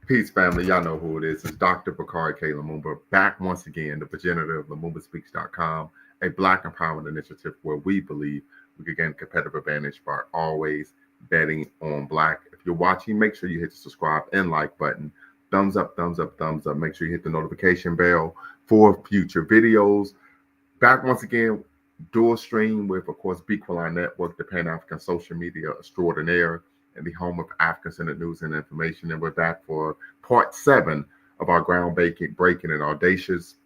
Peace, family. Y'all know who it is. It's Dr. Bakari K. Lumumba back once again, the progenitor of LumumbaSpeaks.com, a Black empowerment initiative where we believe we can gain competitive advantage by always betting on Black. If you're watching, make sure you hit the subscribe and like button. Thumbs up, thumbs up, thumbs up. Make sure you hit the notification bell for future videos. Back once again, dual stream with, of course, Bequaline Network, the Pan African social media extraordinaire, and the home of African centered news and information. And we're back for part 7 of our groundbreaking, breaking, and audacious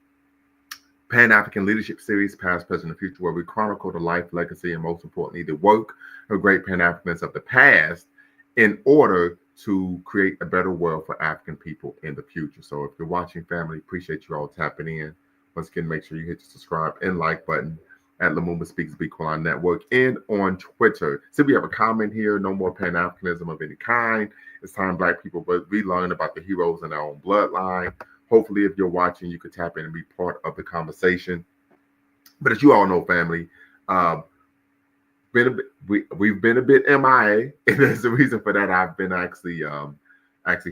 Pan African Leadership Series, Past, Present, and Future, where we chronicle the life, legacy, and most importantly, the work of great Pan Africans of the past in order to create a better world for African people in the future. So if you're watching, family, appreciate you all tapping in. Once again, make sure you hit the subscribe and like button at Lumumba Speaks Bequaline Network and on Twitter. So we have a comment here: no more Pan Africanism of any kind. It's time Black people relearn about the heroes in our own bloodline. Hopefully, if you're watching, you could tap in and be part of the conversation. But as you all know, family, uh, we've been a bit MIA, and there's a reason for that. I've been actually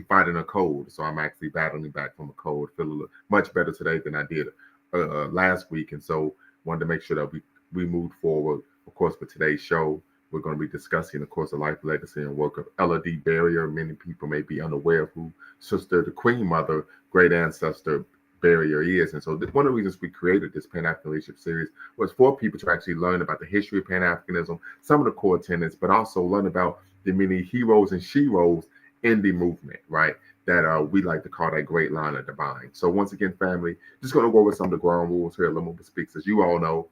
fighting a cold, so I'm actually battling back from a cold. Feel a little, much better today than I did last week, and so wanted to make sure that we moved forward. Of course, for today's show, we're going to be discussing, of course, the life, legacy, and work of Ella D. Barrier. Many people may be unaware of who Sister, the Queen Mother, great ancestor Barrier is. And so one of the reasons we created this Pan-African Leadership Series was for people to actually learn about the history of Pan-Africanism, some of the core tenets, but also learn about the many heroes and sheroes in the movement, right? That we like to call that great line of divine. So once again, family, just going to go over some of the ground rules here at Lumumba Speaks. As you all know,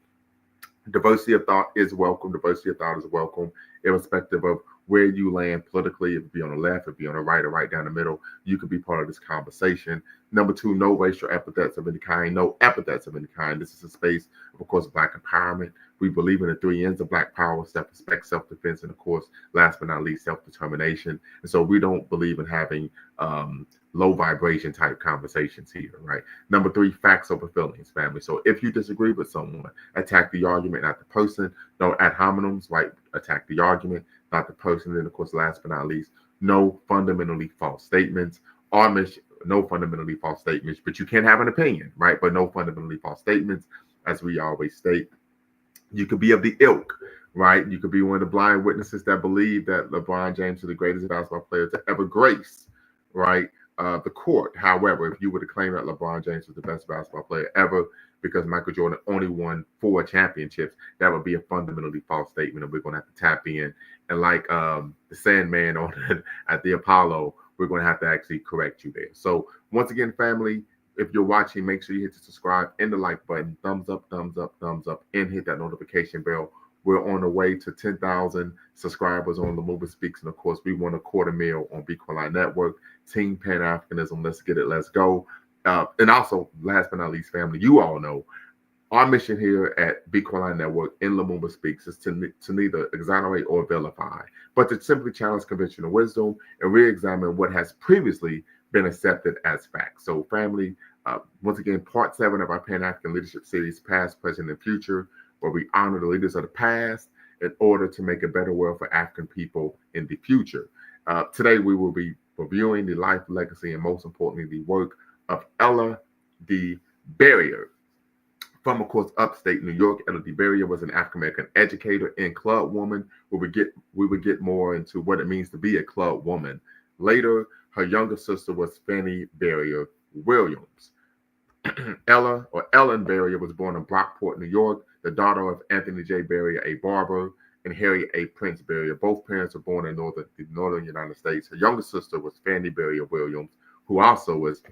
diversity of thought is welcome. Diversity of thought is welcome, irrespective of where you land politically. If you be on the left, if you be on the right, or right down the middle, you could be part of this conversation. Number 2, no racial epithets of any kind, no epithets of any kind. This is a space of course, Black empowerment. We believe in the 3 N's of Black power: self-respect, self-defense, and of course, last but not least, self-determination. And so we don't believe in having low vibration type conversations here, right? Number 3, facts over feelings, family. So if you disagree with someone, attack the argument, not the person. No ad hominems, right? Attack the argument, not the person. And then, of course, last but not least, no fundamentally false statements. Our mission, no fundamentally false statements, but you can have an opinion, right? But no fundamentally false statements, as we always state. You could be of the ilk, right? You could be one of the blind witnesses that believe that LeBron James is the greatest basketball player to ever grace, right? The court. However, if you were to claim that LeBron James was the best basketball player ever because Michael Jordan only won 4 championships, that would be a fundamentally false statement, and we're going to have to tap in. And like the Sandman on at the Apollo, we're going to have to actually correct you there. So once again, family, if you're watching, make sure you hit the subscribe and the like button. Thumbs up, thumbs up, thumbs up, and hit that notification bell. We're on the way to 10,000 subscribers on Lumumba Speaks. And of course, we want a 250,000 on Bequaline Network. Team Pan Africanism. Let's get it. Let's go. And also, last but not least, family, you all know our mission here at Bequaline Network in Lumumba Speaks is to neither exonerate or vilify, but to simply challenge conventional wisdom and re-examine what has previously been accepted as fact. So, family, once again, part 7 of our Pan-African Leadership Series, Past, Present, and Future, where we honor the leaders of the past in order to make a better world for African people in the future. Today, we will be reviewing the life, legacy, and most importantly, the work of Ella D. Barrier. From, of course, upstate New York, Ella D. Barrier was an African-American educator and club woman. We would get more into what it means to be a club woman. Later, her younger sister was Fannie Barrier Williams. Ellen Barrier was born in Brockport, New York, the daughter of Anthony J. Barrier, a barber, and Harriet A. Prince Barrier. Both parents were born in the northern United States. Her younger sister was Fannie Barrier Williams, who also was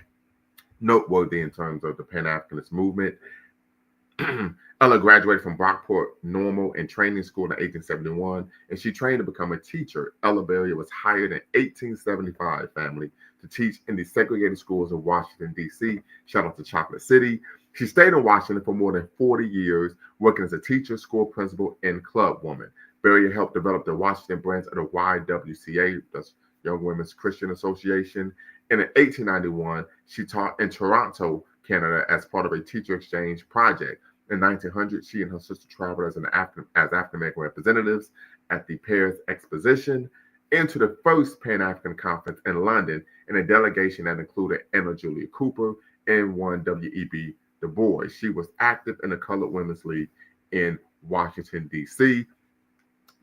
noteworthy in terms of the Pan-Africanist movement. Ella graduated from Brockport Normal and Training School in 1871, and she trained to become a teacher. Ella Barrier was hired in 1875, family, to teach in the segregated schools of Washington, D.C. Shout out to Chocolate City. She stayed in Washington for more than 40 years, working as a teacher, school principal, and club woman. Barrier helped develop the Washington branch of the YWCA, that's Young Women's Christian Association. And in 1891, she taught in Toronto, Canada, as part of a teacher exchange project. In 1900, she and her sister traveled as African-American representatives at the Paris Exposition. into the first Pan-African Conference in London in a delegation that included Anna Julia Cooper and one W.E.B. Du Bois. She was active in the Colored Women's League in Washington, D.C.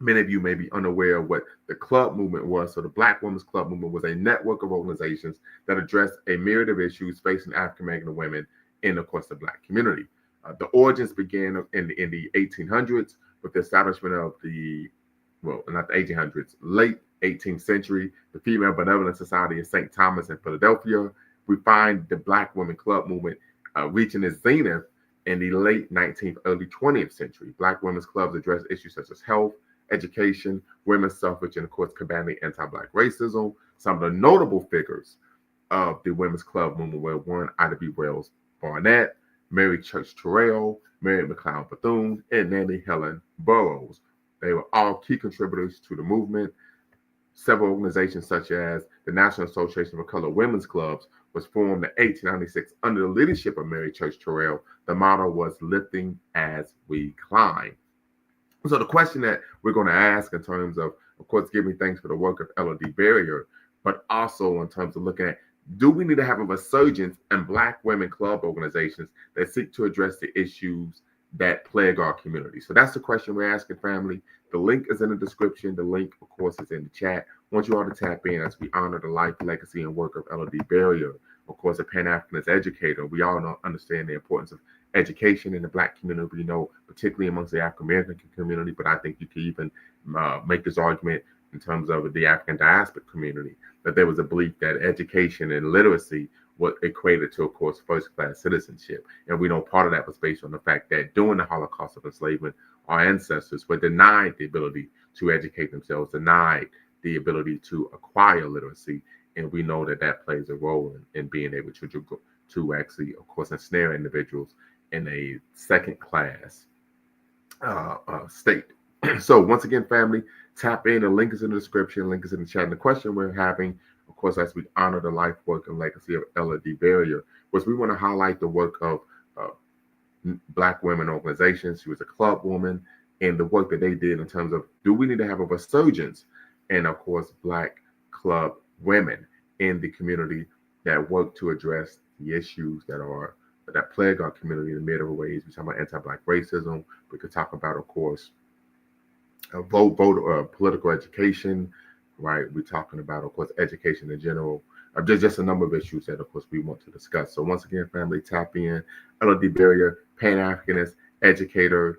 Many of you may be unaware of what the club movement was. So the Black Women's Club movement was a network of organizations that addressed a myriad of issues facing African American women in, of course, the Black community. The origins began in the 1800s with the establishment of not the 1800s, late 18th century, the Female Benevolent Society of St. Thomas in Philadelphia. We find the Black Women Club movement reaching its zenith in the late 19th, early 20th century. Black women's clubs address issues such as health, education, women's suffrage, and of course, combating anti-Black racism. Some of the notable figures of the women's club movement were one, Ida B. Wells Barnett, Mary Church Terrell, Mary McLeod Bethune, and Nanny Helen Burroughs. They were all key contributors to the movement. Several organizations such as the National Association for Colored Women's Clubs was formed in 1896 under the leadership of Mary Church Terrell. The motto was "Lifting as we climb." So the question that we're going to ask in terms of course, giving thanks for the work of Ella D. Barrier, but also in terms of looking at, do we need to have a resurgence in Black women club organizations that seek to address the issues that plague our community? So that's the question we're asking, family. The link is in the description. The link, of course, is in the chat. I want you all to tap in as we honor the life, legacy, and work of Ella D. Barrier, of course, a Pan-Africanist educator. We all understand the importance of education in the Black community, you know, particularly amongst the African American community, but I think you could even make this argument in terms of the African diasporic community, that there was a belief that education and literacy what equated to, of course, first-class citizenship. And we know part of that was based on the fact that during the Holocaust of enslavement, our ancestors were denied the ability to educate themselves, denied the ability to acquire literacy. And we know that that plays a role in being able to actually, of course, ensnare individuals in a second-class state. So once again, family, tap in. The link is in the description. Link is in the chat. And the question we're having, of course, as we honor the life, work, and legacy of Ella D. Barrier, was we want to highlight the work of Black women organizations. She was a club woman, and the work that they did in terms of, do we need to have a resurgence and, of course, Black club women in the community that work to address the issues that plague our community in many ways. We talk about anti-Black racism. We could talk about, of course, political education, right? We're talking about, of course, education in general. Just a number of issues that, of course, we want to discuss. So once again, family, tap in. Ella D. Barrier, Pan-Africanist educator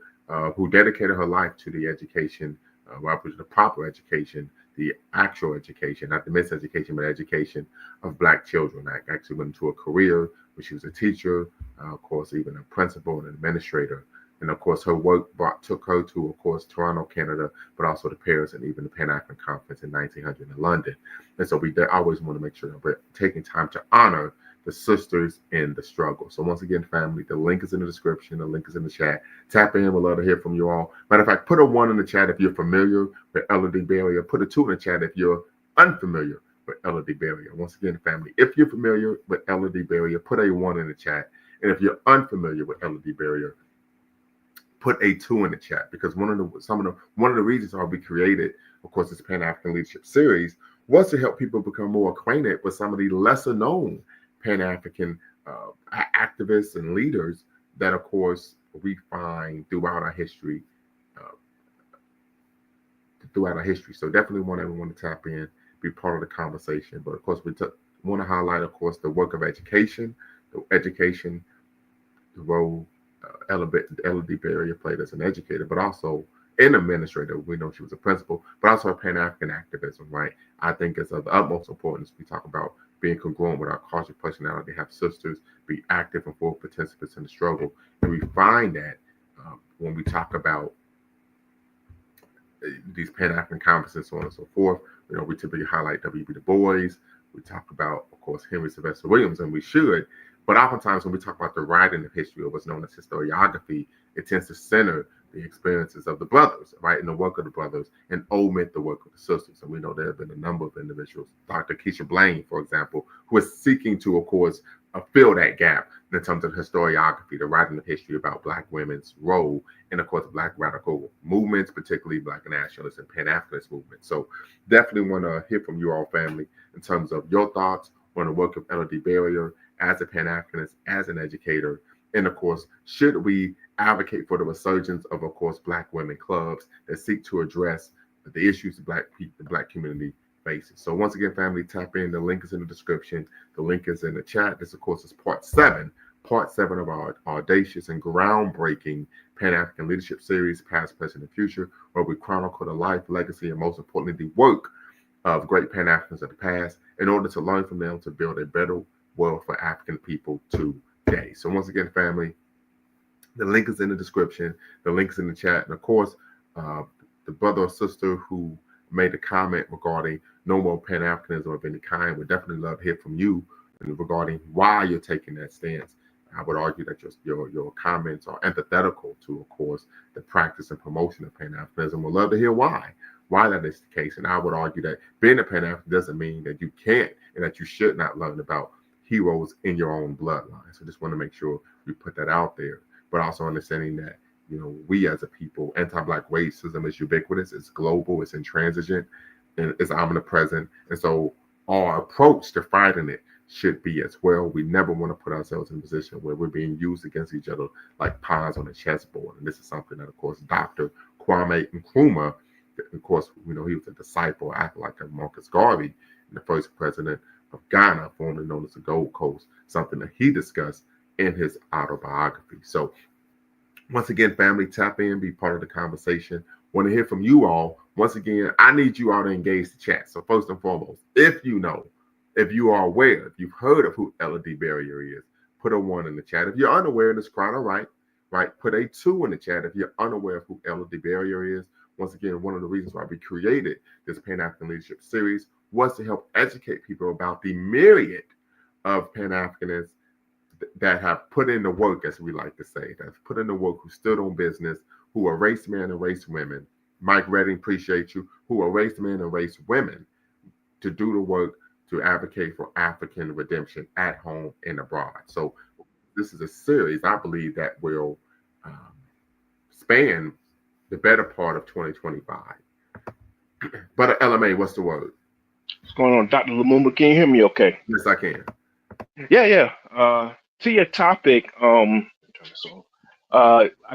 who dedicated her life to the education, the proper education, the actual education, not the miseducation, but education of Black children. I actually went into a career where she was a teacher, of course, even a principal and an administrator. And of course, her work took her to, of course, Toronto, Canada, but also to Paris and even the Pan-African Conference in 1900 in London. And so we always want to make sure that we're taking time to honor the sisters in the struggle. So once again, family, the link is in the description. The link is in the chat. Tap in. We'd love to hear from you all. Matter of fact, put a 1 in the chat if you're familiar with Ella D. Barrier. Put a 2 in the chat if you're unfamiliar with Ella D. Barrier. Once again, family, if you're familiar with Ella D. Barrier, put a 1 in the chat. And if you're unfamiliar with Ella D. Barrier, put a 2 in the chat, because one of the reasons why we created, of course, this Pan-African Leadership Series was to help people become more acquainted with some of the lesser known Pan-African activists and leaders that, of course, we find throughout our history. So definitely want everyone to tap in, be part of the conversation. But of course, we want to highlight, of course, the work of education, the role Ella D. Barrier played as an educator, but also an administrator. We know she was a principal, but also a Pan-African activism, right? I think it's of the utmost importance. We talk about being congruent with our culture, personality, have sisters, be active and full participants in the struggle. And we find that when we talk about these Pan-African conferences, so on and so forth, you know, we typically highlight W.B. Du Bois. We talk about, of course, Henry Sylvester Williams, and we should. But oftentimes when we talk about the writing of history, or what's known as historiography, it tends to center the experiences of the brothers, right, and the work of the brothers, and omit the work of the sisters. And we know there have been a number of individuals, Dr. Keisha Blaine, for example, who is seeking to, of course, fill that gap in terms of historiography, the writing of history about Black women's role and, of course, Black radical movements, particularly Black nationalist and Pan Africanist movements. So, definitely want to hear from you all, family, in terms of your thoughts on the work of Elodie Barrier as a Pan Africanist, as an educator, and, of course, should we advocate for the resurgence of course, Black women clubs that seek to address the issues the Black community faces. So once again, family, tap in. The link is in the description. The link is in the chat. This, of course, is part seven of our audacious and groundbreaking Pan-African Leadership Series, Past, Present, and Future, where we chronicle the life, legacy, and most importantly, the work of great Pan-Africans of the past in order to learn from them to build a better world for African people today. So once again, family, the link is in the description. The link is in the chat. And of course, the brother or sister who made a comment regarding no more Pan-Africanism of any kind would definitely love to hear from you regarding why you're taking that stance. I would argue that your comments are antithetical to, of course, the practice and promotion of Pan-Africanism. We'd love to hear why that is the case. And I would argue that being a Pan-African doesn't mean that you can't and that you should not learn about heroes in your own bloodline. So just want to make sure we put that out there, but also understanding that, we as a people, anti-Black racism is ubiquitous, it's global, it's intransigent, and it's omnipresent. And so our approach to fighting it should be as well. We never want to put ourselves in a position where we're being used against each other like pawns on a chessboard. And this is something that, of course, Dr. Kwame Nkrumah, of course, he was a disciple, acolyte of Marcus Garvey, and the first president of Ghana, formerly known as the Gold Coast, something that he discussed in his autobiography. So once again, family, tap in, be part of the conversation. Want to hear from you all. Once again, I need you all to engage the chat. So first and foremost, if you are aware, if you've heard of who Elodie Barrier is, put a 1 in the chat. If you're unaware, this crowd, all right, put a 2 in the chat. If you're unaware of who Elodie Barrier is, once again, one of the reasons why we created this Pan-African Leadership Series was to help educate people about the myriad of Pan-Africanists that have put in the work, as we like to say, that have put in the work, who stood on business, who are race men and race women. Mike Redding, appreciate you, who are race men and race women to do the work to advocate for African redemption at home and abroad. So this is a series, I believe, that will span the better part of 2025. But LMA, what's the word? What's going on, Dr. Lumumba? Can you hear me okay? Yes, I can. Yeah. To your topic, I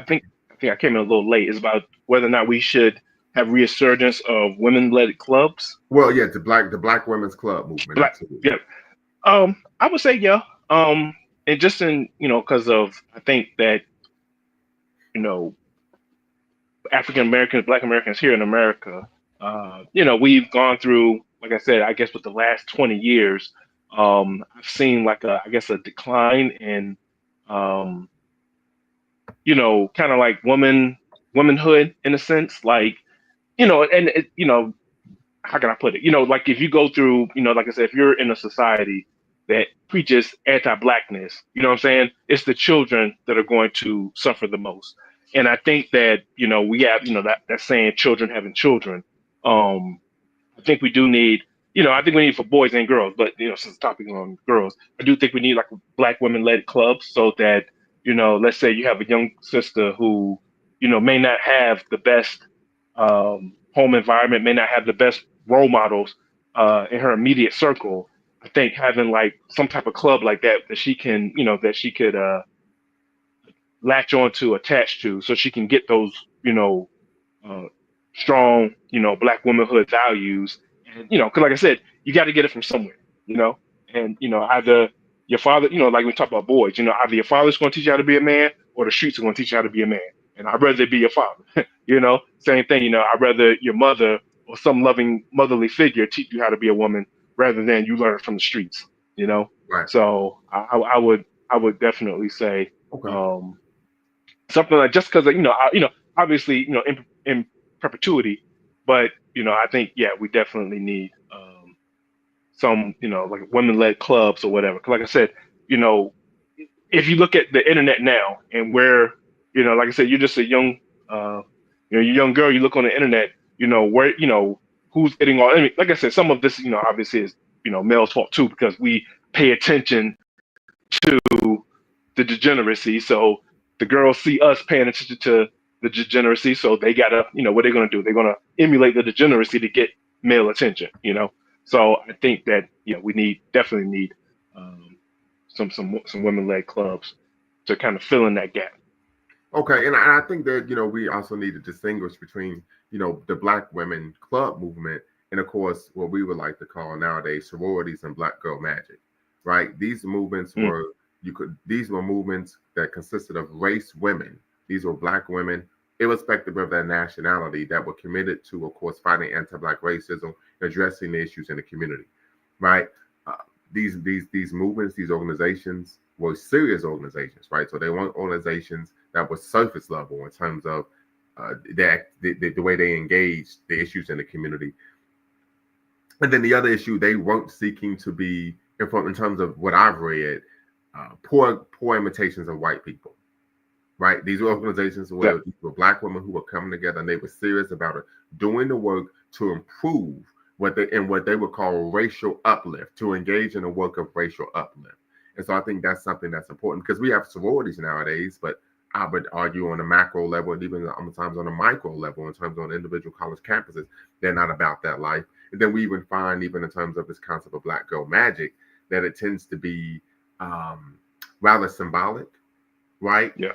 think I came in a little late. It's about whether or not we should have resurgence of women-led clubs. Well, yeah, the Black Women's Club movement. Yeah. I would say yeah. And just because of, I think that African Americans, Black Americans here in America, we've gone through, like I said, I guess with the last 20 years, I've seen a decline in, kind of like womanhood in a sense, how can I put it? Like if you go through, like I said, if you're in a society that preaches anti-Blackness, you know what I'm saying? It's the children that are going to suffer the most. And I think that, we have, that saying, children having children. I think we do need, I think we need for boys and girls, but, since the topic is on girls, I do think we need like Black women-led clubs so that, let's say you have a young sister who, may not have the best home environment, may not have the best role models in her immediate circle. I think having like some type of club like that she can, that she could latch on to, attach to, so she can get those, uh, strong, Black womanhood values. And, because like I said, you got to get it from somewhere, and, either your father, like we talk about boys, either your father's going to teach you how to be a man or the streets are going to teach you how to be a man. And I'd rather it be your father, same thing, I'd rather your mother or some loving motherly figure teach you how to be a woman rather than you learn it from the streets, Right. So I would definitely say, Okay. Something like, just because, obviously, in perpetuity, but, I think, yeah, we definitely need some, like women-led clubs or whatever. 'Cause like I said, if you look at the internet now and where, like I said, you're just a young, you're a young girl, you look on the internet, where, who's getting all, I mean, like I said, some of this, obviously is, male's fault too, because we pay attention to the degeneracy. So the girls see us paying attention to the degeneracy, so they gotta, what they're gonna do? They're gonna emulate the degeneracy to get male attention. So I think that we definitely need um, some women led clubs to kind of fill in that gap. Okay, and I think that we also need to distinguish between the Black women club movement and of course what we would like to call nowadays sororities and Black girl magic, right? These movements Mm, were these were movements that consisted of race women. These were Black women, irrespective of their nationality, that were committed to, of course, fighting anti-Black racism, addressing the issues in the community, right? Uh, these movements, these organizations were serious organizations, right? So they weren't organizations that were surface level in terms of the way they engaged the issues in the community. And then the other issue, they weren't seeking to be, in terms of what I've read, poor imitations of white people, right? These were organizations yeah, where these were Black women who were coming together and they were serious about it, doing the work to improve what they would call racial uplift, to engage in the work of racial uplift. And so I think that's something that's important because we have sororities nowadays, but I would argue on a macro level and even sometimes on a micro level, in terms of on individual college campuses, they're not about that life. And then we even find, even in terms of this concept of Black girl magic, that it tends to be um, rather symbolic, right? yeah,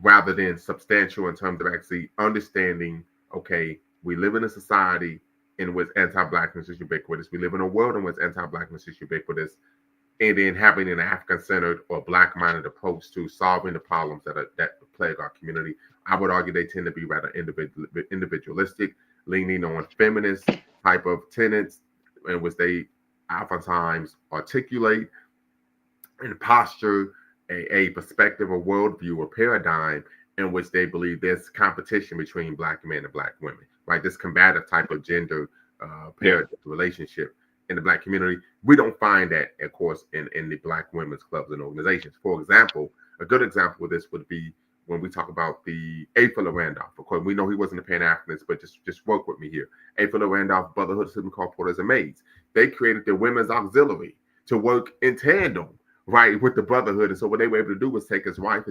Rather than substantial in terms of actually understanding, okay, we live in a society in which anti-Blackness is ubiquitous. We live in a world in which anti-Blackness is ubiquitous. And then having an African-centered or Black-minded approach to solving the problems that plague our community. I would argue they tend to be rather individualistic, leaning on feminist type of tenets in which they oftentimes articulate and posture a perspective, a worldview, a paradigm in which they believe there's competition between Black men and Black women, right? This combative type of gender yeah, paradigm relationship in the Black community. We don't find that, of course, in the Black women's clubs and organizations. For example, a good example of this would be when we talk about the A. Fuller Randolph. Of course, we know he wasn't a Pan Africanist, but just work with me here. A. Fuller Randolph Brotherhood of Civil Porters and Maids. They created the Women's Auxiliary to work in tandem, right, with the Brotherhood. And so what they were able to do was take his wife,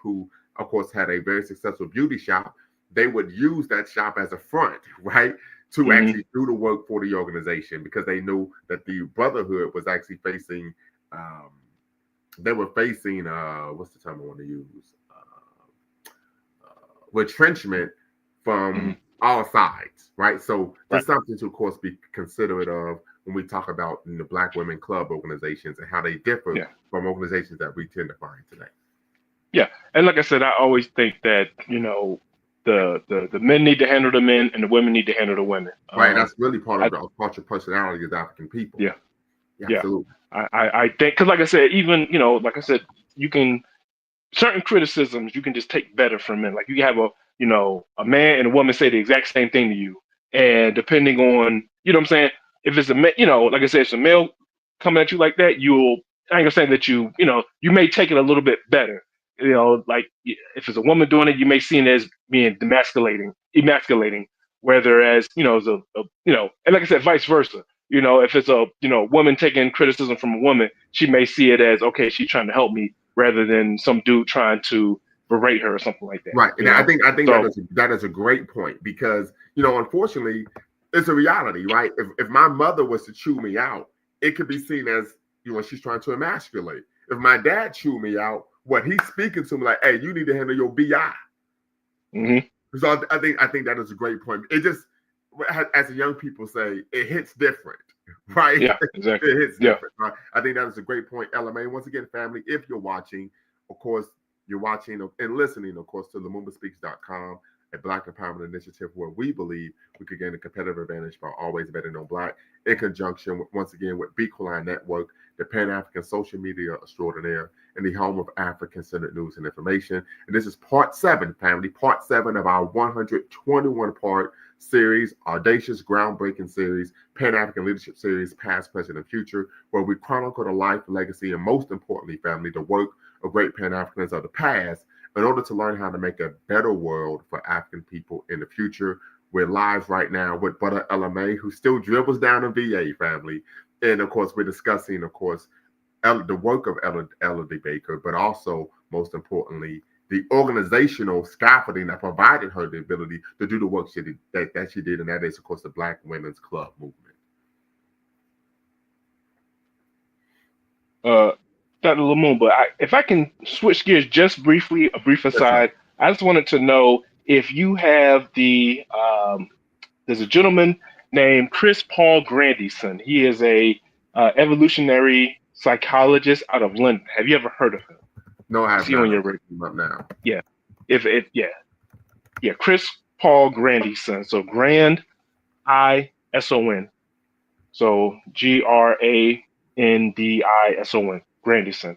who of course had a very successful beauty shop. They would use that shop as a front, right, to hmm actually do the work for the organization because they knew that the Brotherhood was actually facing, um, they were facing, what's the term I want to use? Retrenchment hmm from all sides, right? So right, just something to, of course, be considerate of when we talk about the Black women club organizations and how they differ yeah, from organizations that we tend to find today. yeah. And like I said, I always think that the men need to handle the men and the women need to handle the women. Right, that's really part I of the culture personality of the African people. Yeah, Yeah, yeah. absolutely. I think because like I said, even like I said, you can certain criticisms you can just take better from men. Like you can have a man and a woman say the exact same thing to you, and depending on what I'm saying, if it's like I said, it's a male coming at you like that, I ain't gonna say that you may take it a little bit better. Like if it's a woman doing it, you may see it as being emasculating. Whereas it's and like I said, vice versa. If it's a woman taking criticism from a woman, she may see it as okay, she's trying to help me rather than some dude trying to berate her or something like that. Right, and I think So that is a great point because unfortunately, it's a reality, right? If my mother was to chew me out, it could be seen as she's trying to emasculate. If my dad chew me out, what he's speaking to me like, hey, you need to handle your bi. hmm So I think that is a great point. It just, as the young people say, it hits different, right? yeah, exactly. It hits Yeah, different. Right? I think that is a great point, LMA. Once again, family, if you're watching, of course, you're watching and listening, of course, to LumumbaSpeaks.com, a Black empowerment initiative where we believe we could gain a competitive advantage by always betting on Black, in conjunction with, once again, with Beeline Network, the Pan African social media extraordinaire, and the home of African centered news and information. And this is part 7, family, part 7 of our 121 part series, audacious, groundbreaking series, Pan African Leadership Series, Past, Present, and Future, where we chronicle the life, legacy, and most importantly, family, the work of great Pan Africans of the past in order to learn how to make a better world for African people in the future. We're live right now with Brother LMA, who still dribbles down in VA, family. And of course, we're discussing, of course, the work of Ella D. Baker, but also, most importantly, the organizational scaffolding that provided her the ability to do the work she did, that she did, and that is, of course, the Black Women's Club movement. Dr. Lamoon, but if I can switch gears just briefly, a brief Yes, sir. aside, I just wanted to know if you have there's a gentleman named Chris Paul Grandison. He is a evolutionary psychologist out of London. Have you ever heard of him? No, I Is have he not. on I'm your radar? looking him up now. Yeah. Yeah. Yeah. Chris Paul Grandison. So Grandison. So Grandison. Grandison.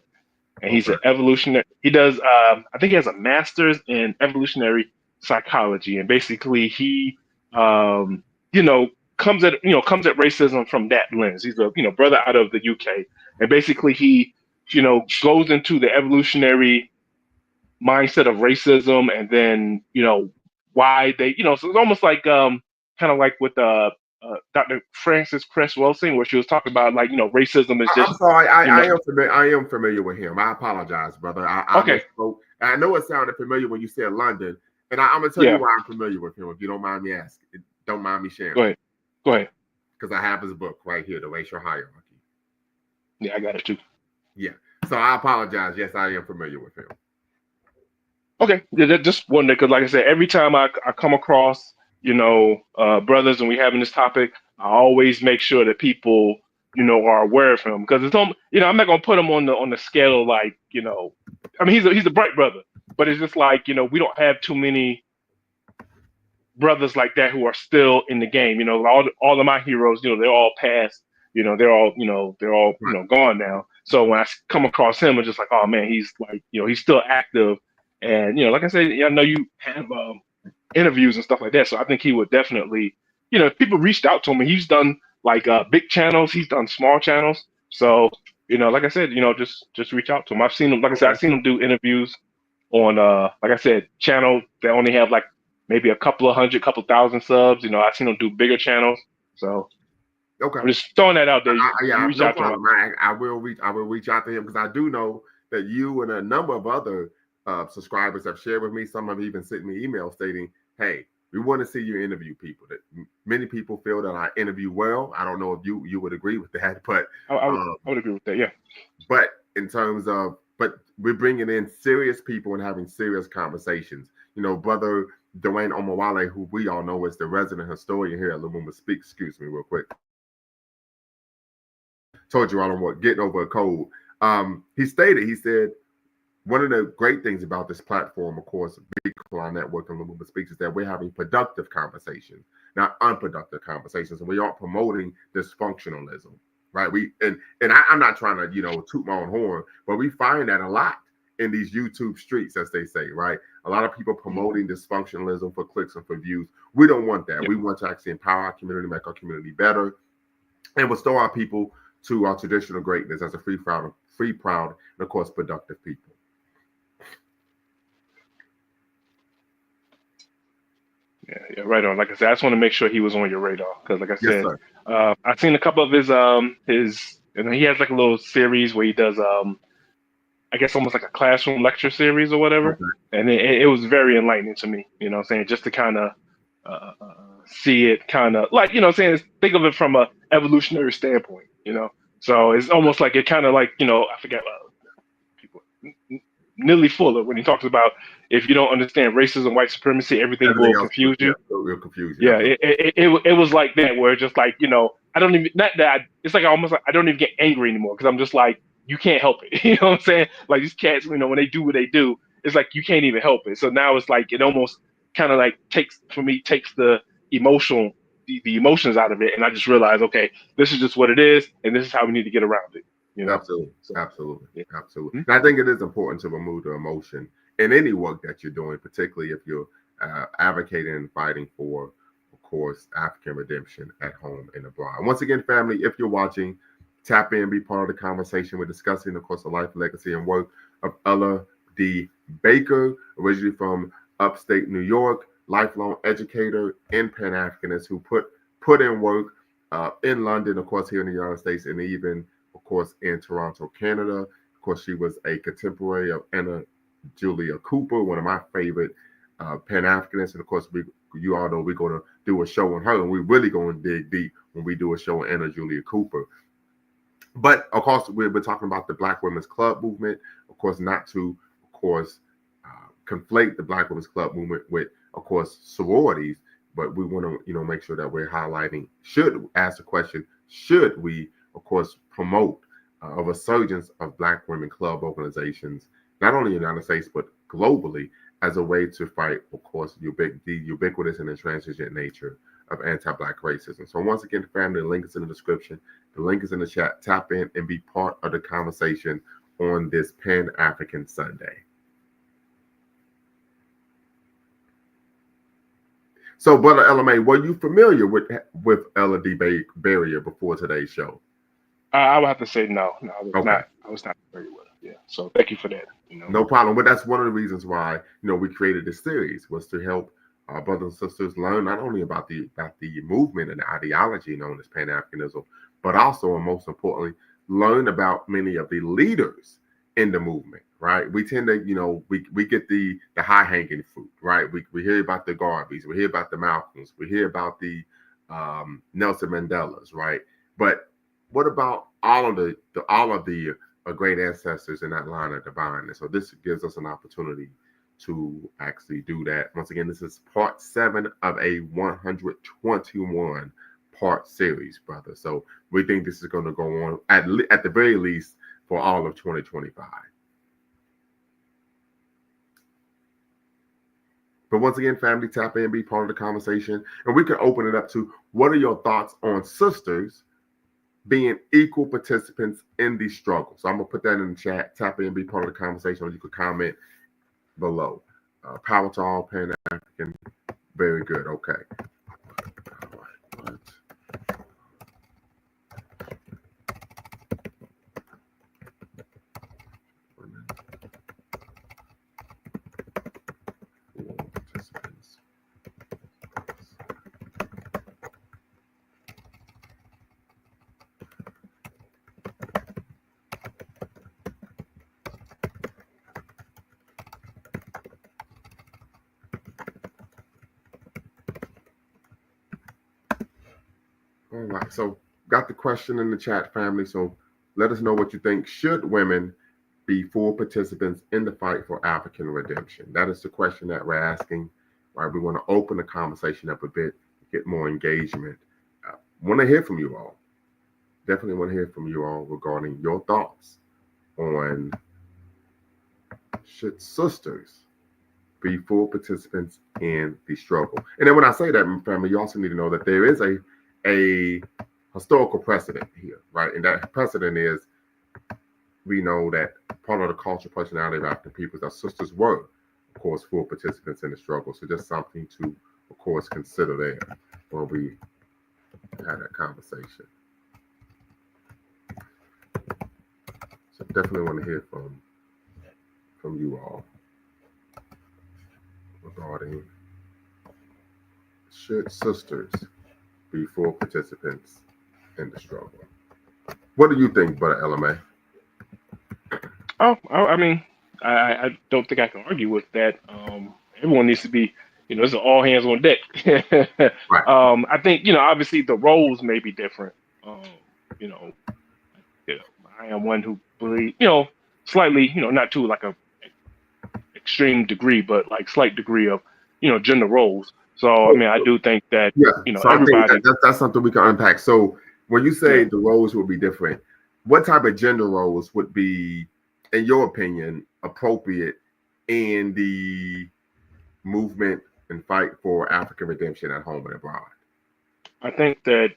And he's Okay. an evolutionary. He does. I think he has a master's in evolutionary psychology, and basically he, um, you know, comes at racism from that lens. He's a brother out of the UK, and basically he, goes into the evolutionary mindset of racism, and then why they, so it's almost like kind of like with Dr. Frances Cress Welsing, where she was talking about like racism is I'm just sorry. you know I am familiar with him. I apologize, brother. I okay, misspoke. I know it sounded familiar when you said London, and I'm gonna tell you yeah, why I'm familiar with him. If you don't mind me asking, don't mind me go sharing, ahead. Go ahead. because I have his book right here, The Racial Hierarchy. Yeah, I got it too. Yeah. So I apologize. Yes, I am familiar with him. Okay, yeah, just wonder because, like I said, every time I come across brothers and we having this topic, I always make sure that people are aware of him because it's I'm not gonna put him on the scale of like I mean he's a bright brother, but it's just like we don't have too many brothers like that who are still in the game. All of my heroes, they're all past. They're all Right. gone now. So when I come across him, I'm just like, oh man, he's like, he's still active. And like I said, I know you have interviews and stuff like that. So I think he would definitely, if people reached out to him, and he's done like big channels, he's done small channels. So like I said, just reach out to him. I've seen him, like I said, Okay. I've seen him do interviews on like I said, channels that only have like maybe a couple of hundred, couple thousand subs. I've seen him do bigger channels. So Okay. I'm just throwing that out there. Yeah, I You have reach no out to him. problem. I will reach. I will reach out to him because I do know that you and a number of other subscribers have shared with me. Some have even sent me emails stating, "Hey, we want to see you interview people." That many people feel that I interview well. I don't know if you would agree with that, but um, I would agree with that. Yeah. but in terms of, but we're bringing in serious people and having serious conversations. Brother Dwayne Omawale, who we all know is the resident historian here at Lumumba Speak. Excuse me, real quick. Told you I don't want getting over a cold. He said, one of the great things about this platform, of course, Big Clown Network and Lumumba Speaks, is that we're having productive conversations, not unproductive conversations, and we aren't promoting dysfunctionalism, right? I'm not trying to toot my own horn, but we find that a lot in these YouTube streets, as they say, right? A lot of people promoting dysfunctionalism for clicks and for views. We don't want that. Yeah. We want to actually empower our community, make our community better, and restore our people to our traditional greatness as a proud, and of course, productive people. Yeah, right on. Like I said, I just want to make sure he was on your radar because, like I Yes, said, sir. I've seen a couple of his, he has like a little series where he does I guess almost like a classroom lecture series or whatever, Okay. and it was very enlightening to me. You know, what I'm saying just to kind of see it, kind of like what I'm saying think of it from a evolutionary standpoint. So it's almost like it kind of like I forget people. Nearly Fuller when he talks about if you don't understand racism, white supremacy, everything Everything will else, confuse yeah, you. real confusion. Yeah, Absolutely. it was like that where it's just like I don't even not that it's like almost like I don't even get angry anymore because I'm just like you can't help it. You know what I'm saying? Like these cats, when they do what they do, it's like you can't even help it. So now it's like it almost kind of like takes the emotional the emotions out of it, and I just realize okay, this is just what it is, and this is how we need to get around it. Absolutely. So Absolutely. yeah. Absolutely. Mhm. And I think it is important to remove the emotion in any work that you're doing, particularly if you're advocating and fighting for, of course, African redemption at home and abroad. Once again, family, if you're watching, tap in, be part of the conversation. We're discussing, of course, the life, legacy, and work of Ella D. Baker, originally from upstate New York, lifelong educator and Pan Africanist who put in work in London, of course, here in the United States, and even of course, in Toronto, Canada. Of course, she was a contemporary of Anna Julia Cooper, one of my favorite Pan-Africanists. And of course, you all know we're going to do a show on her, and we're really going to dig deep when we do a show on Anna Julia Cooper. But of course, we're talking about the Black Women's Club movement. Of course, not to, of course, conflate the Black Women's Club movement with, of course, sororities. But we want to, make sure that we're highlighting. Should ask the question: should we, of course, promote a resurgence of Black women club organizations, not only in the United States but globally, as a way to fight, of course, the ubiquitous and intransigent nature of anti-Black racism? So once again, family, the link is in the description. The link is in the chat. Tap in and be part of the conversation on this Pan-African Sunday. So, Brother LMA, were you familiar with Ella D. Barrier before today's show? I would have to say no. I was Okay. not. I was not familiar with it. Yeah. So thank you for that. No problem. But that's one of the reasons why we created this series, was to help our brothers and sisters learn not only about the movement and the ideology known as Pan-Africanism, but also, and most importantly, learn about many of the leaders in the movement. Right? We tend to, we get the high hanging fruit. Right? We hear about the Garveys, we hear about the Malcolms, we hear about the Nelson Mandelas. Right? But what about all of the great ancestors in that line of divineness? So this gives us an opportunity to actually do that. Once again, this is part 7 of a 121 part series, brother. So we think this is going to go on at the very least for all of 2025. But once again, family, tap in, be part of the conversation, and we can open it up to: what are your thoughts on sisters being equal participants in the struggle? So I'm gonna put that in the chat. Tap in, be part of the conversation, or you could comment below. Power to all Pan-African. Very good. Okay. All right. Participants. All right, so got the question in the chat, family. So let us know what you think. Should women be full participants in the fight for African redemption? That is the question that we're asking. Right, we want to open the conversation up a bit, get more engagement. Want to hear from you all. Definitely want to hear from you all regarding your thoughts on: should sisters be full participants in the struggle? And then when I say that, family, you also need to know that there is a historical precedent here, right? And that precedent is, we know that part of the cultural personality of African peoples, our sisters were, of course, full participants in the struggle. So just something to, of course, consider there when we had that conversation. So definitely want to hear from you all regarding: should sisters be full participants in the struggle? What do you think, Brother LMA? Oh, I mean, I don't think I can argue with that. Everyone needs to be, it's an all hands on deck. Right. I think, obviously the roles may be different. I am one who believes, slightly, not to like a extreme degree, but like slight degree of, gender roles. So, I mean, I do think that, So everybody. I think that's something we can unpack. So when you say the roles would be different, what type of gender roles would be, in your opinion, appropriate in the movement and fight for African redemption at home and abroad? I think that,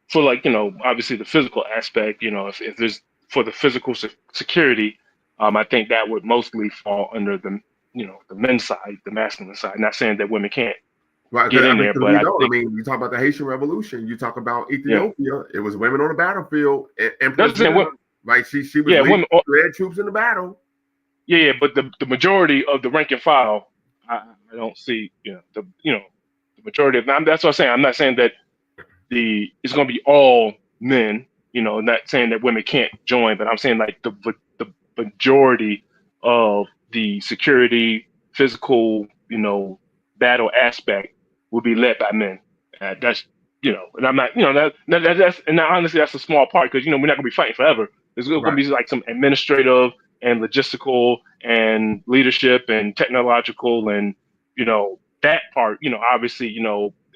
for like, obviously the physical aspect, if there's for the physical security, I think that would mostly fall under the men's side, the masculine side. Not saying that women can't get in there, but you talk about the Haitian Revolution, you talk about Ethiopia, it was women on the battlefield, and right? She was leading red troops in the battle. Yeah, but the majority of the rank and file, I don't see, the majority of them. That's what I'm saying. I'm not saying that it's going to be all men, not saying that women can't join, but I'm saying like the majority of the security, physical, battle aspect will be led by men. That's and I'm not, that's and honestly that's a small part because we're not gonna be fighting forever. There's going to Right. be like some administrative and logistical and leadership and technological and that part. Obviously,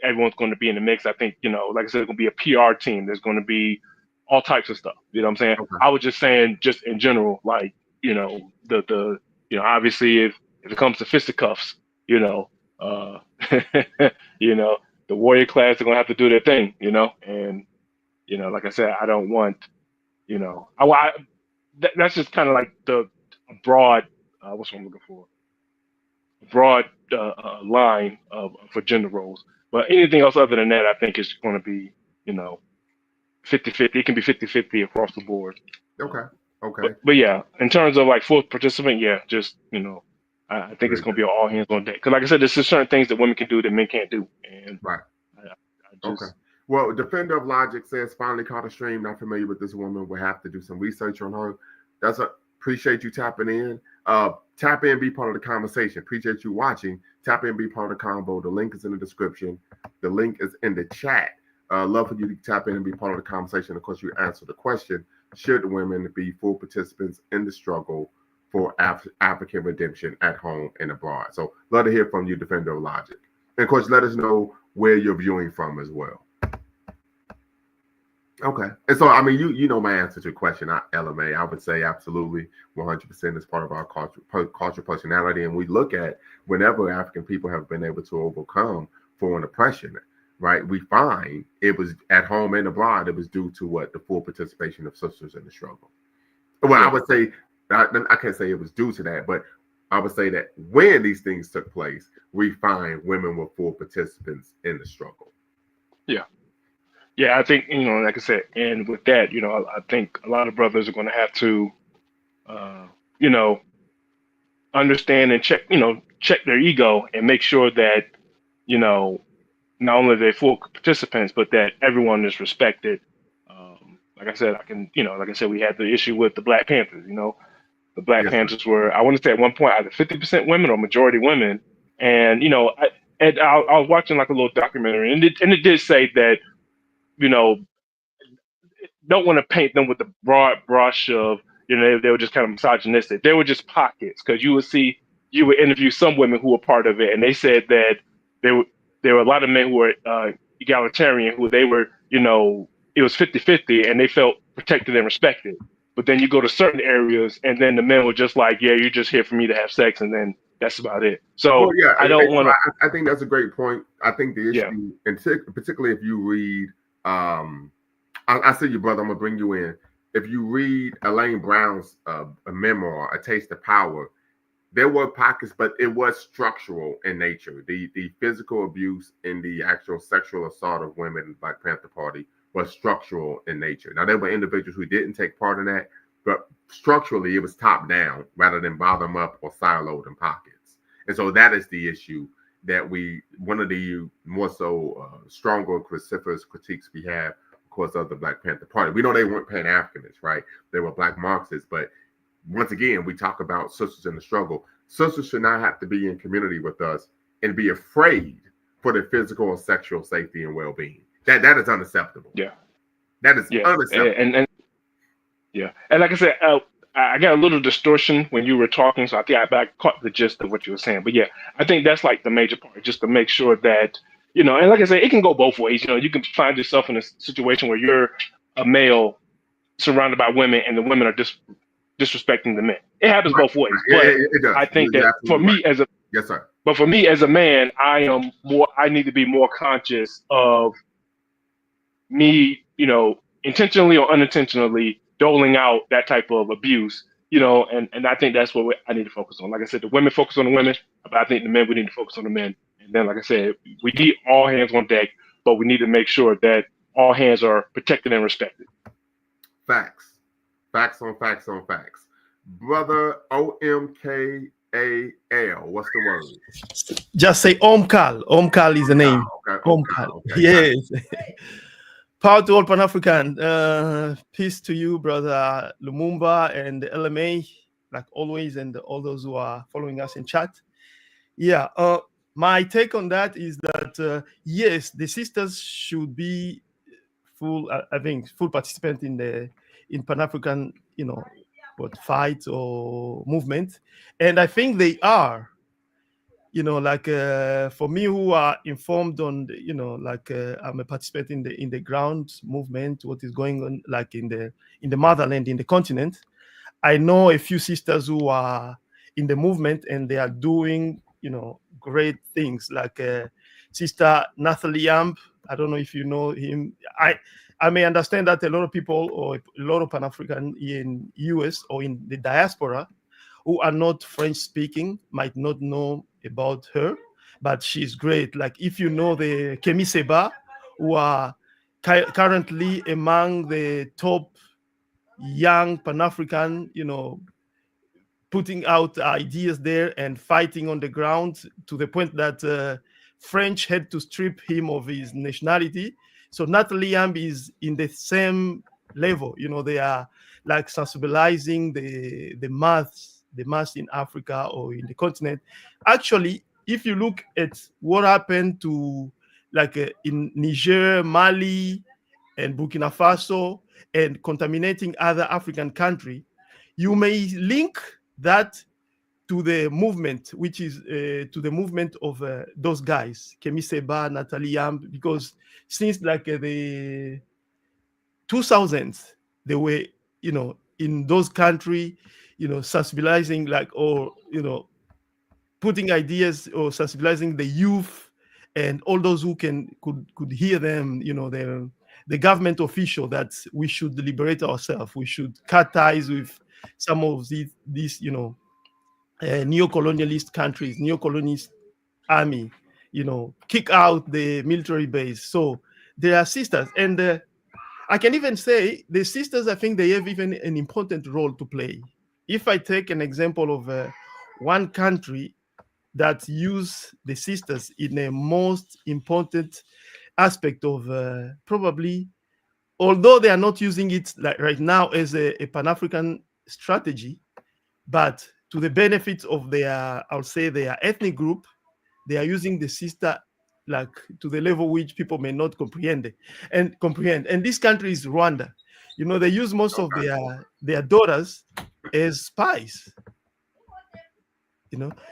everyone's going to be in the mix. I think like I said, there's going to be a PR team. There's going to be all types of stuff. You know what I'm saying? Okay. I was just saying, just in general, like the obviously if it comes to fisticuffs, uh, the warrior class are going to have to do their thing, and like I said, I don't want that's just kind of like the broad, what's what I'm looking for, broad line for gender roles. But anything else other than that, I think is going to be, 50-50. It can be 50-50 across the board. Okay. But yeah, in terms of like full participant, yeah, just, I think it's Very going good. to be all hands on deck. Because like I said, there's just certain things that women can do that men can't do. And Right. I Okay. just, Well, Defender of Logic says finally caught a stream. Not familiar with this woman. We'll have to do some research on her. Appreciate you tapping in. Tap in, be part of the conversation. Appreciate you watching. Tap in, be part of the combo. The link is in the description. The link is in the chat. Love for you to tap in and be part of the conversation. Of course, you answer the question: should women be full participants in the struggle for African redemption at home and abroad? So, love to hear from you, Defender of Logic. And of course, let us know where you're viewing from as well. Okay. And so, I mean, you know my answer to your question, LMA. I would say absolutely 100% is part of our culture personality. And we look at whenever African people have been able to overcome foreign oppression, right? We find it was at home and abroad, it was due to what? The full participation of sisters in the struggle. Well, yeah. I would say, I can't say it was due to that, but I would say that when these things took place, we find women were full participants in the struggle. Yeah. Yeah, I think, like I said, and with that, I think a lot of brothers are going to have to, uh, you know, understand and check their ego and make sure that, not only they're full participants, but that everyone is respected. Like I said, we had the issue with the Black Panthers. The Black Yes, sir. Panthers were, I want to say at one point, either 50% women or majority women. And, I was watching like a little documentary, and it did say that, you know, don't want to paint them with the broad brush of, they were just kind of misogynistic. They were just pockets, because you would interview some women who were part of it, and they said that there were a lot of men who were egalitarian, who they were, it was 50-50, and they felt protected and respected. But then you go to certain areas, and then the men were just like, yeah, you're just here for me to have sex, and then that's about it. So Well, yeah, I don't want to. I think that's a great point. I think the Yeah. issue, and particularly if you read, I see you, brother. I'm gonna bring you in. If you read Elaine Brown's a memoir, A Taste of Power, there were pockets, but it was structural in nature. The physical abuse and the actual sexual assault of women in the Black Panther Party was structural in nature. Now, there were individuals who didn't take part in that, but structurally it was top down rather than bottom up or siloed in pockets. And so that is the issue that one of the more so stronger, vociferous critiques we have, of course, of the Black Panther Party. We know they weren't Pan-Africanists, right? They were Black Marxists, but once again, we talk about sisters in the struggle. Sisters should not have to be in community with us and be afraid for their physical or sexual safety and well-being. That is unacceptable. Yeah. That is Yeah. unacceptable. And yeah. And like I said, I got a little distortion when you were talking, so I think I caught the gist of what you were saying. But yeah, I think that's like the major part, just to make sure that, and like I said, it can go both ways. You can find yourself in a situation where you're a male surrounded by women, and the women are disrespecting the men. It happens both ways. But it does. I think You're that for absolutely me right. Yes, sir. but for me as a man, I need to be more conscious of me, intentionally or unintentionally doling out that type of abuse, and I think that's what I need to focus on. Like I said, the women focus on the women, but I think the men, we need to focus on the men. And then, like I said, we need all hands on deck, but we need to make sure that all hands are protected and respected. Facts. Facts on facts on facts. Brother OMKAL, what's the word? Just say Omkal. Omkal is the name. Okay. Omkal. Okay. Yes. Power to all Pan African. Peace to you, brother Lumumba and the LMA, like always, and all those who are following us in chat. Yeah, my take on that is that yes, the sisters should be full. I think full participant in Pan African, what fight or movement, and I think they are. Like for me who are informed on like I'm a participant in the ground movement, what is going on like in the motherland, in the continent. I know a few sisters who are in the movement and they are doing great things, like sister Nathalie Amp. I don't know if you know him. I may understand that a lot of people or a lot of Pan-African in US or in the diaspora who are not French speaking might not know about her, but she's great. Like if you know the Kemi Seba, who are currently among the top young Pan-African, putting out ideas there and fighting on the ground to the point that French had to strip him of his nationality. So Natalie Yamb is in the same level. They are like sensibilizing the mass in Africa or in the continent. Actually, if you look at what happened to like in Niger, Mali, and Burkina Faso, and contaminating other African country, you may link that to the movement, which is to the movement of those guys, Kemi Seba, Nathalie Yamb, because since like the 2000s, they were, in those country, sensibilizing like, or, putting ideas or sensibilizing the youth and all those who could hear them, the government official, that we should liberate ourselves. We should cut ties with some of these neo-colonialist countries, neo-colonialist army, kick out the military base. So they are sisters. And I can even say the sisters, I think they have even an important role to play. If I take an example of one country that use the sisters in a most important aspect of probably, although they are not using it like right now as a Pan-African strategy, but to the benefit of I'll say their ethnic group, they are using the sister like to the level which people may not comprehend. And this country is Rwanda. They use most of their daughters as spies,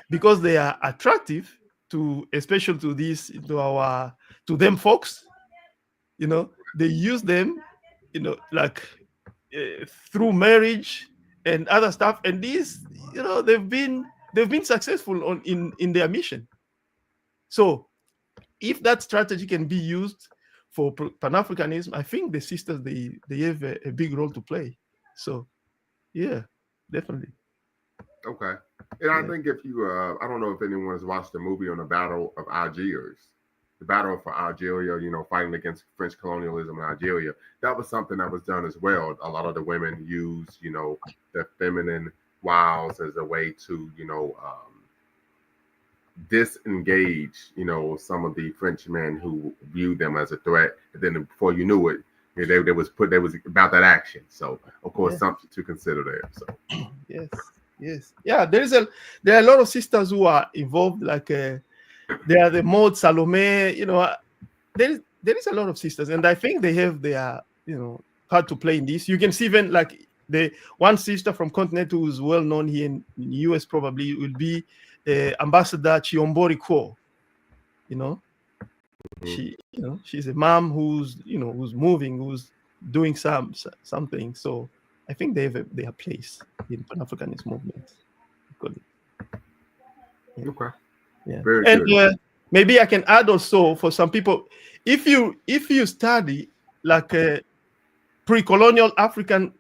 because they are attractive to, especially to them folks. They use them, like through marriage and other stuff, and these, they've been successful in their mission. So if that strategy can be used for Pan-Africanism, I think the sisters, they have a big role to play. So yeah, definitely. Okay. And I think if you, I don't know if anyone's watched the movie on the Battle of Algiers, the battle for Algeria, fighting against French colonialism in Algeria. That was something that was done as well. A lot of the women used, their feminine wiles as a way to, disengage, some of the Frenchmen who viewed them as a threat. And then before you knew it, they was about that action. So of course, something to consider there. So yes, yeah. There are a lot of sisters who are involved. Like they are the Maud Salome. There is a lot of sisters, and I think they have their part to play in this. You can see even like the one sister from continent who is well known here in the US probably will be Ambassador Chiombori Kwo. She's a mom who's moving, who's doing something. So I think they have their place in Pan-Africanist movement. Yeah. Okay. Yeah. Very and good. Maybe I can add also for some people, if you study like pre-colonial African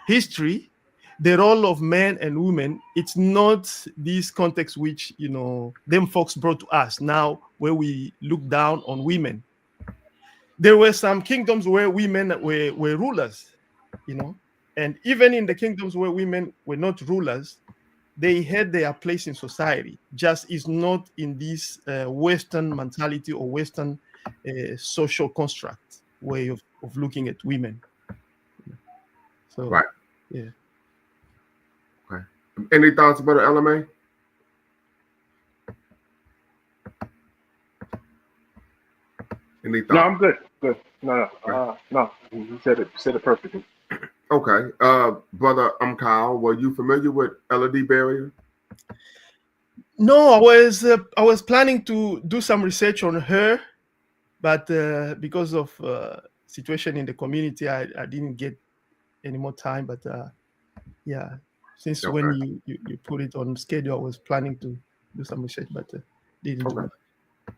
history, the role of men and women, it's not this context which them folks brought to us now, where we look down on women. There were some kingdoms where women were rulers, and even in the kingdoms where women were not rulers, they had their place in society. Just is not in this Western mentality or Western social construct way of looking at women. So, Right. yeah. Okay. Any thoughts about the LMA? Any thoughts? No, I'm good. Good. No. You said it perfectly. Okay. Brother, I'm Kyle. Were you familiar with LED barrier? No, I was planning to do some research on her, but because of situation in the community, I didn't get any more time. But yeah, since Okay. when you put it on schedule, I was planning to do some research, but didn't do it.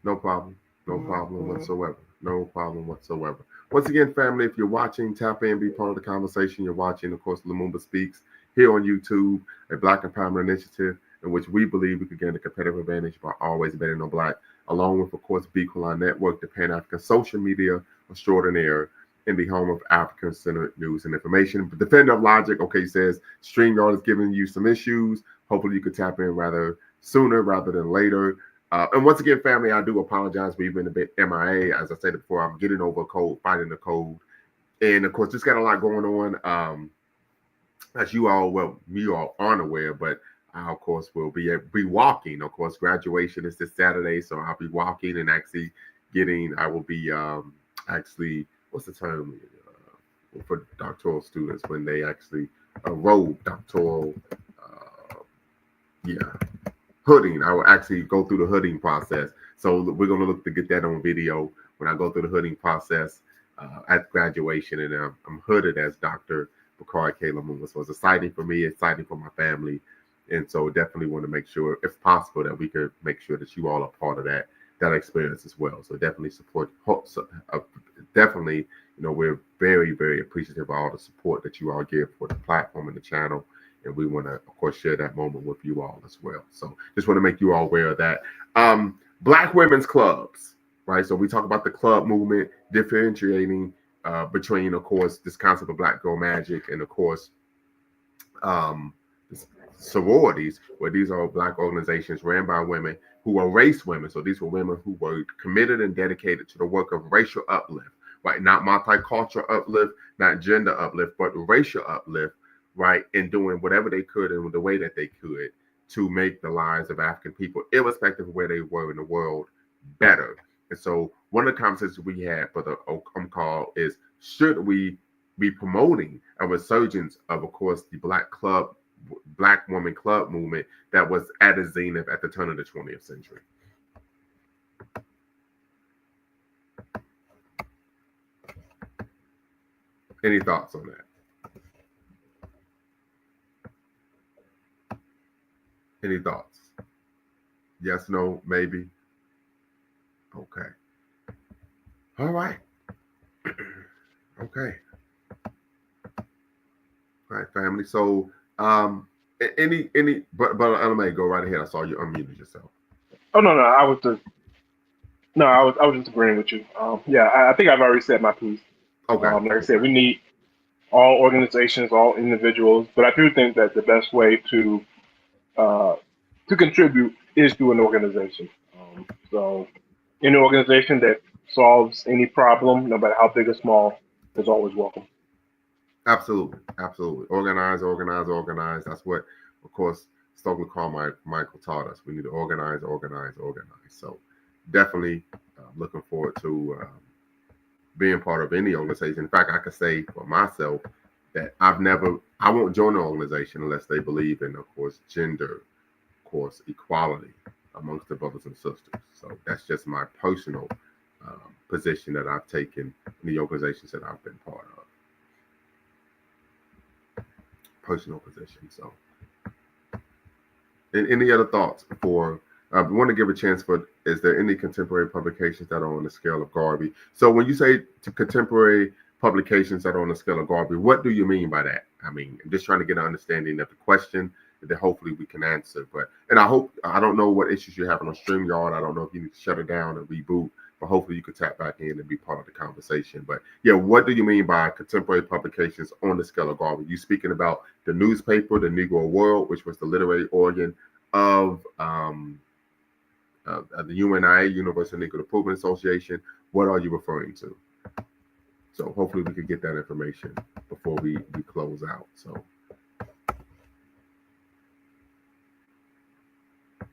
No problem. No problem whatsoever. No problem whatsoever. Once again, family, if you're watching, tap in, be part of the conversation. You're watching, of course, Lumumba Speaks here on YouTube, a Black Empowerment Initiative in which we believe we could gain a competitive advantage by always betting on Black, along with, of course, Beacon Network, the Pan-African social media extraordinaire, and the home of African-centered news and information. But Defender of Logic, okay, says StreamYard is giving you some issues. Hopefully you could tap in rather sooner rather than later. And once again, family, I do apologize. We've been a bit MIA. As I said before, I'm getting over a cold, fighting the cold. And of course, just got a lot going on. As you all aren't aware, but I, of course, will be walking. Of course, graduation is this Saturday, so I'll be walking and actually I will be actually, what's the term for doctoral students when they actually robe doctoral, hooding. I will actually go through the hooding process. So we're going to look to get that on video when I go through the hooding process at graduation. And I'm hooded as Dr. Bakari K. Lumumba. So it's exciting for me, exciting for my family. And so definitely want to make sure, if possible, that we could make sure that you all are part of that experience as well. So definitely support. Definitely, we're very, very appreciative of all the support that you all give for the platform and the channel. And we want to, of course, share that moment with you all as well. So just want to make you all aware of that. Black women's clubs, right? So we talk about the club movement, differentiating between, of course, this concept of Black Girl Magic and, of course, sororities, where these are Black organizations ran by women who are race women. So these were women who were committed and dedicated to the work of racial uplift, right? Not multicultural uplift, not gender uplift, but racial uplift, right? And doing whatever they could in the way that they could to make the lives of African people, irrespective of where they were in the world, better. And so one of the conversations we had for the call is, should we be promoting a resurgence of course, the Black woman club movement that was at its zenith at the turn of the 20th century? Any thoughts on that? Any thoughts? Yes, no, maybe? Okay. All right. Okay. All right, family. So, but LMA, go right ahead. I saw you unmuted yourself. Oh no, I was just agreeing with you. I think I've already said my piece. Okay. Like I said, we need all organizations, all individuals, but I do think that the best way to contribute is through an organization. So any organization that solves any problem, no matter how big or small, is always welcome. Absolutely. Organize. That's what, of course, Stokely Carmichael taught us. We need to organize. So definitely looking forward to being part of any organization. In fact, I could say for myself that I won't join an organization unless they believe in, of course, gender, of course, equality amongst the brothers and sisters. So that's just my personal position that I've taken in the organizations that I've been part of. Personal position. So, and any other thoughts before? I want to give a chance for, is there any contemporary publications that are on the scale of Garvey? So when you say contemporary publications that are on the scale of Garvey, what do you mean by that? I mean, I'm just trying to get an understanding of the question that hopefully we can answer. And I don't know what issues you're having on StreamYard. I don't know if you need to shut it down and reboot, but hopefully you can tap back in and be part of the conversation. But yeah, what do you mean by contemporary publications on the scale of Garvey? You speaking about the newspaper, the Negro World, which was the literary organ of the UNIA, Universal Negro Improvement Association, What are you referring to? So hopefully we could get that information before we close out. So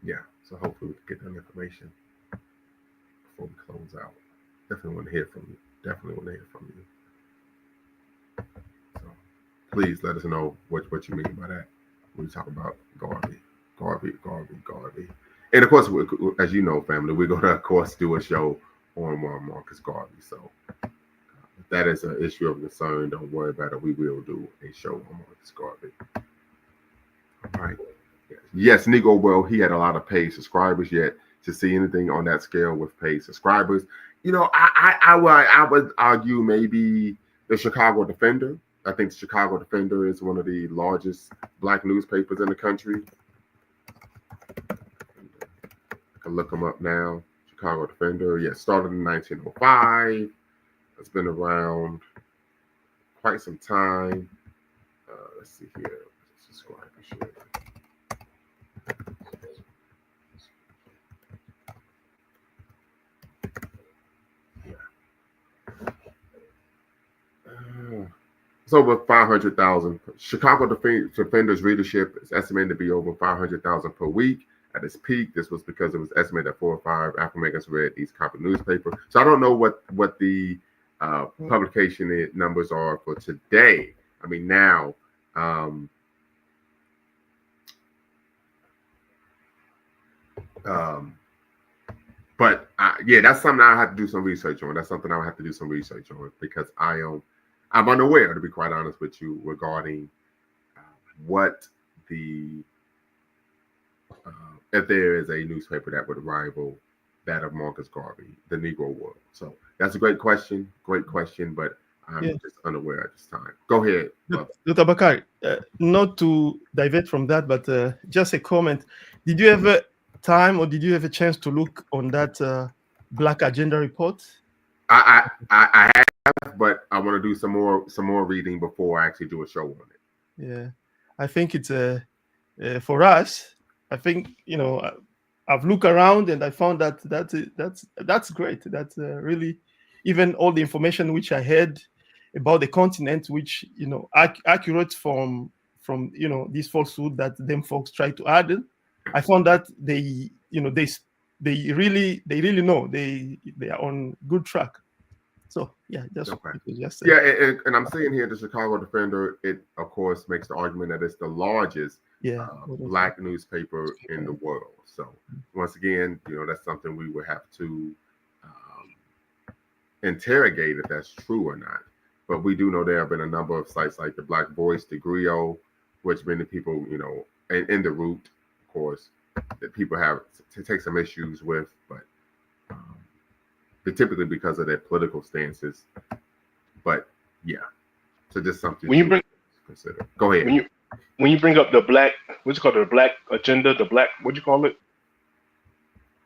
yeah, so hopefully we can get that information before we close out. Definitely want to hear from you. Definitely want to hear from you. So please let us know what you mean by that when we talk about Garvey. And of course, as you know, family, we're going to, of course, do a show on Marcus Garvey. So if that is an issue of concern, don't worry about it. We will do a show on Marcus Garvey. All right. Yes, Negro, well, he had a lot of paid subscribers, yet to see anything on that scale with paid subscribers, I would argue maybe the Chicago Defender. I think the Chicago Defender is one of the largest Black newspapers in the country. I can look them up now. Chicago Defender, yeah, started in 1905. It's been around quite some time. Let's see here. Subscribership. It's over 500,000. Chicago Defender's readership is estimated to be over 500,000 per week. At its peak, this was because it was estimated that 4 or 5 African Americans read each copy of the newspaper. So I don't know what the publication numbers are for today. I mean, now. But yeah, that's something I have to do some research on. That's something I'll have to do some research on because I'm unaware, to be quite honest with you, regarding what the if there is a newspaper that would rival that of Marcus Garvey, the Negro World. So that's a great question, but I'm just unaware at this time. Go ahead. Dr. Bakari, not to divert from that, but just a comment. Did you have a time or did you have a chance to look on that Black Agenda report? I have, but I want to do some more reading before I actually do a show on it. Yeah, I think it's for us. I think I've looked around and I found that's great. That's really even all the information which I had about the continent, which accurate from this falsehood that them folks try to add. I found that they really know they are on good track. So yeah, and I'm seeing here the Chicago Defender. It of course makes the argument that it's the largest Black newspaper in the world. So once again, that's something we would have to interrogate if that's true or not. But we do know there have been a number of sites like the Black Voice, the Griot, which many people, and in the Root, of course, that people have to take some issues with, but typically because of their political stances. But yeah, so just something to consider. Go ahead. When you bring up the Black, what's it called, the Black Agenda, the Black, what'd you call it?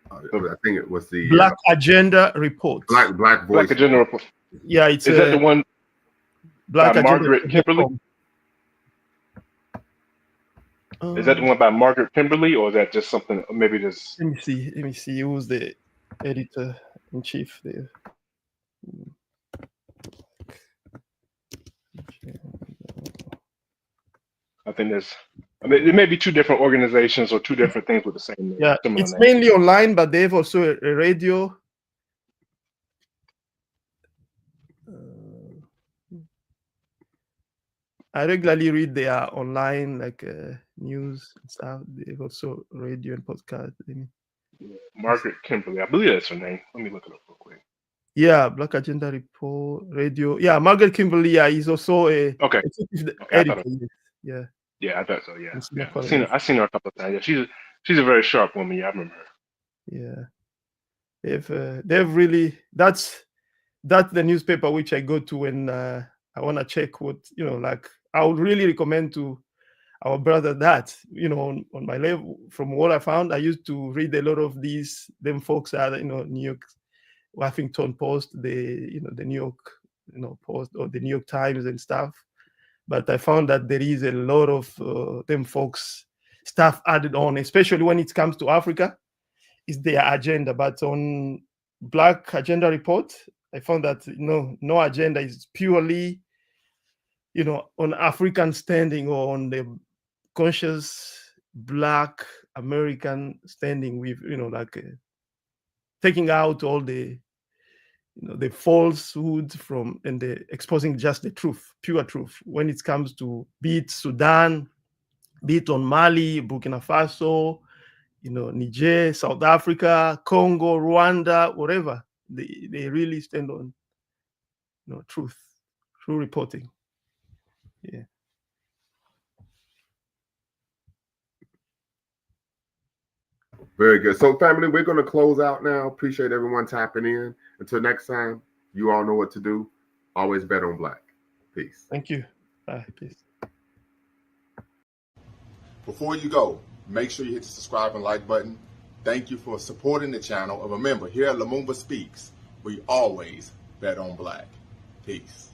I think it was the Black Agenda Report. Black Voice. Black Agenda Report. Yeah, is that the one? Black by Margaret Kimberly. Is that the one by Margaret Kimberly, or is that just something? Maybe this. Let me see. Who's the editor in chief there? I think there may be two different organizations or two different things with the same name. Yeah, it's mainly online, but they have also a radio. I regularly read their online news and stuff. They have also radio and podcast. Margaret Kimberly, I believe that's her name. Let me look it up real quick. Yeah, Black Agenda Report, radio. Yeah, Margaret Kimberly. Yeah, he's also a editor. Yeah, I thought so. Yeah, I've seen her a couple of times. Yeah, she's a very sharp woman. Yeah, I remember her. Yeah, they've really that's the newspaper which I go to when I want to check what I would really recommend to our brother that on my level. From what I found, I used to read a lot of them folks are New York Washington Post, the New York Post or the New York Times and stuff. But I found that there is a lot of them folks stuff added on, especially when it comes to Africa. Is their agenda, but on Black Agenda report, I found that no agenda is purely, on African standing or on the conscious Black American standing with, taking out all the, the falsehood from and the exposing just the truth, pure truth, when it comes to be it Sudan, be it on Mali, Burkina Faso, Niger, South Africa, Congo, Rwanda, whatever. They really stand on, truth, true reporting. Yeah. Very good. So, family, we're going to close out now. Appreciate everyone tapping in. Until next time, you all know what to do. Always bet on Black. Peace. Thank you. Bye. Peace. Before you go, make sure you hit the subscribe and like button. Thank you for supporting the channel. And remember, here at Lumumba Speaks, we always bet on Black. Peace.